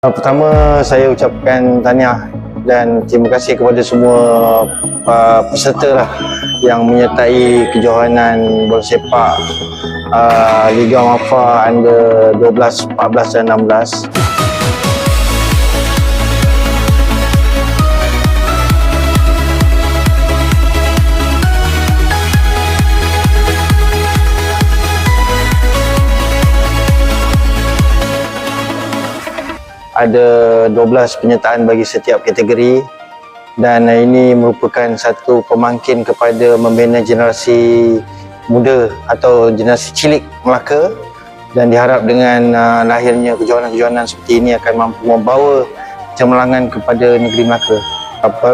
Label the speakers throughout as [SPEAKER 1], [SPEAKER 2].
[SPEAKER 1] Pertama, saya ucapkan tahniah dan terima kasih kepada semua peserta lah yang menyertai kejohanan bola sepak Liga Mafa Under 12, 14 dan 16. Ada 12 penyertaan bagi setiap kategori dan ini merupakan satu pemangkin kepada membina generasi muda atau generasi cilik Melaka, dan diharap dengan lahirnya kejohanan-kejohanan seperti ini akan mampu membawa cemerlangan kepada negeri Melaka.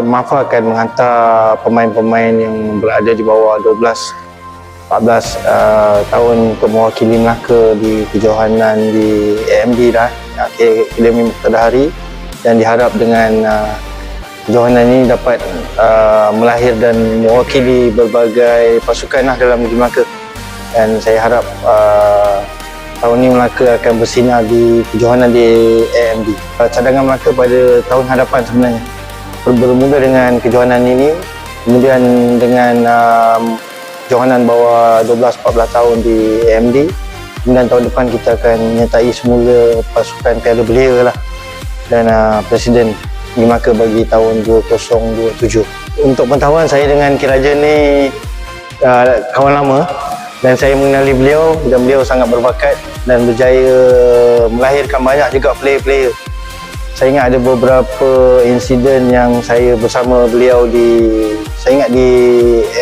[SPEAKER 1] Mafa akan menghantar pemain-pemain yang berada di bawah 12-14 tahun untuk mewakili Melaka di kejohanan di AMD dah, Akademi Muktadar, dan diharap dengan kejohanan ini dapat melahir dan mewakili berbagai pasukan dalam negeri Melaka. Dan saya harap tahun ini Melaka akan bersinar di kejohanan di AMD. Cadangan Melaka pada tahun hadapan sebenarnya bermula dengan kejohanan ini, kemudian dengan kejohanan bawah 12-14 tahun di AMD. Kemudian tahun depan kita akan menyertai semula pasukan Piala Belia lah, dan Presiden di Melaka bagi tahun 2027. Untuk pengetahuan, saya dengan Kiraja ni kawan lama dan saya mengenali beliau, dan beliau sangat berbakat dan berjaya melahirkan banyak juga player-player. Saya ingat ada beberapa insiden yang saya bersama beliau saya ingat di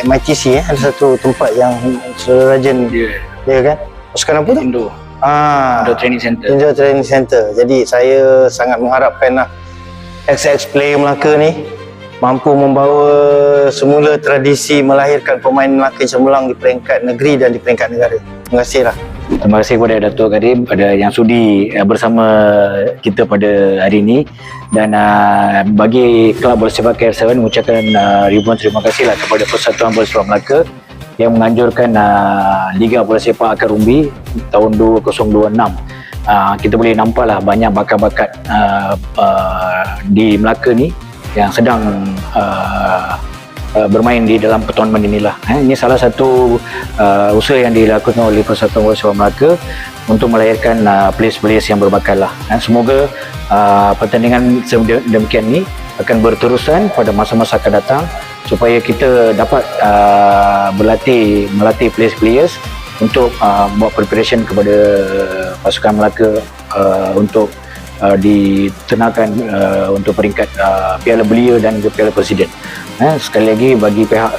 [SPEAKER 1] MITC ada satu tempat yang Saudara Rajan dia kan? Pasukan apa tu?
[SPEAKER 2] Indo Training Center.
[SPEAKER 1] Indo Training Center. Jadi saya sangat mengharapkan ex player Melaka ni mampu membawa semula tradisi melahirkan pemain Melaka cemerlang di peringkat negeri dan di peringkat negara. Terima kasih lah.
[SPEAKER 2] Terima kasih kepada Datuk Karim pada yang sudi bersama kita pada hari ini, dan bagi Kelab Bola Sepak KL7 mengucapkan ribuan terima kasih lah kepada Persatuan Bola Sepak Melaka yang menganjurkan Liga Bola Sepak Akar Rumbi tahun 2026. Kita boleh nampak lah banyak bakat-bakat di Melaka ni yang sedang bermain di dalam pertournament inilah. Ini salah satu usaha yang dilakukan oleh Persatuan Bola Sepak Melaka untuk melahirkan players-players yang berbakat lah. Semoga pertandingan demikian ni akan berterusan pada masa-masa akan datang supaya kita dapat melatih players-players untuk buat preparation kepada pasukan Melaka untuk ditenangkan untuk peringkat Piala Belia dan Piala Presiden. Sekali lagi bagi pihak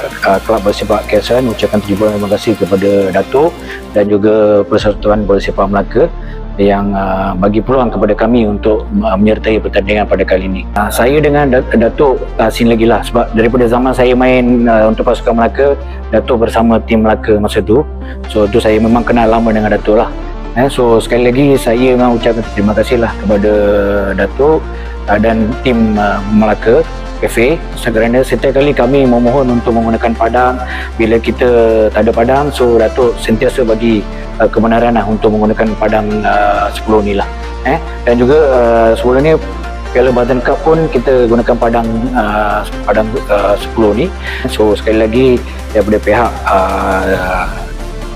[SPEAKER 2] Kelab Bola Sepak KL7 ucapkan terima kasih kepada Datuk dan juga Persatuan Bola Sepak Melaka yang bagi peluang kepada kami untuk menyertai pertandingan pada kali ini. Saya dengan Datuk sin lagi lah, sebab daripada zaman saya main untuk pasukan Melaka, Datuk bersama tim Melaka masa tu. So tu saya memang kenal lama dengan Datuk lah. So sekali lagi saya memang ucapkan terima kasih lah kepada Datuk dan tim Melaka FA, kerana setiap kali kami memohon untuk menggunakan padang bila kita tak ada padang, so Datuk sentiasa bagi kebenaran lah untuk menggunakan padang 10 ni lah. Dan juga sebelum ni Piala Badan Cup pun kita gunakan padang 10 ni. So sekali lagi daripada pihak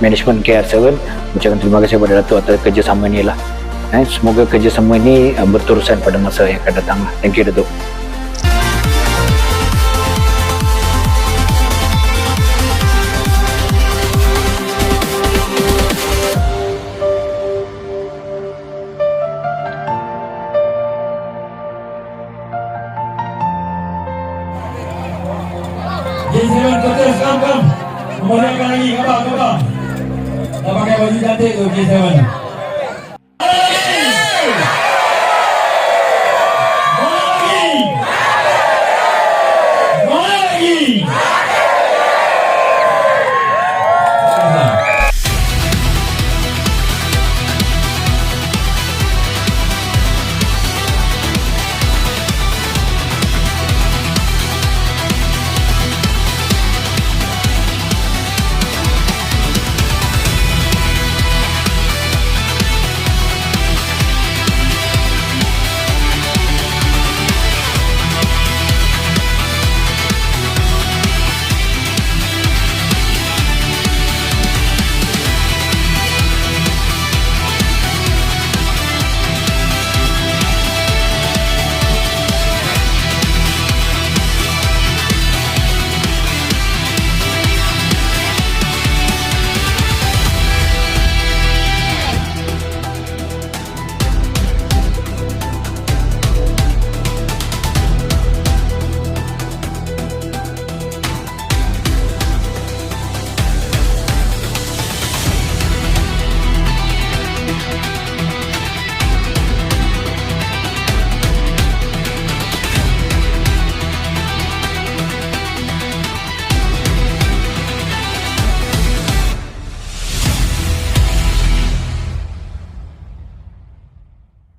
[SPEAKER 2] management KL7 ucapkan terima kasih kepada Datuk atas kerjasama ni lah. Semoga kerjasama ini berterusan pada masa yang akan datang lah. Thank you Datuk.
[SPEAKER 3] J7 Kotes, come. Memudahkan lagi, kebak. Dah pakai baju cantik tu J7.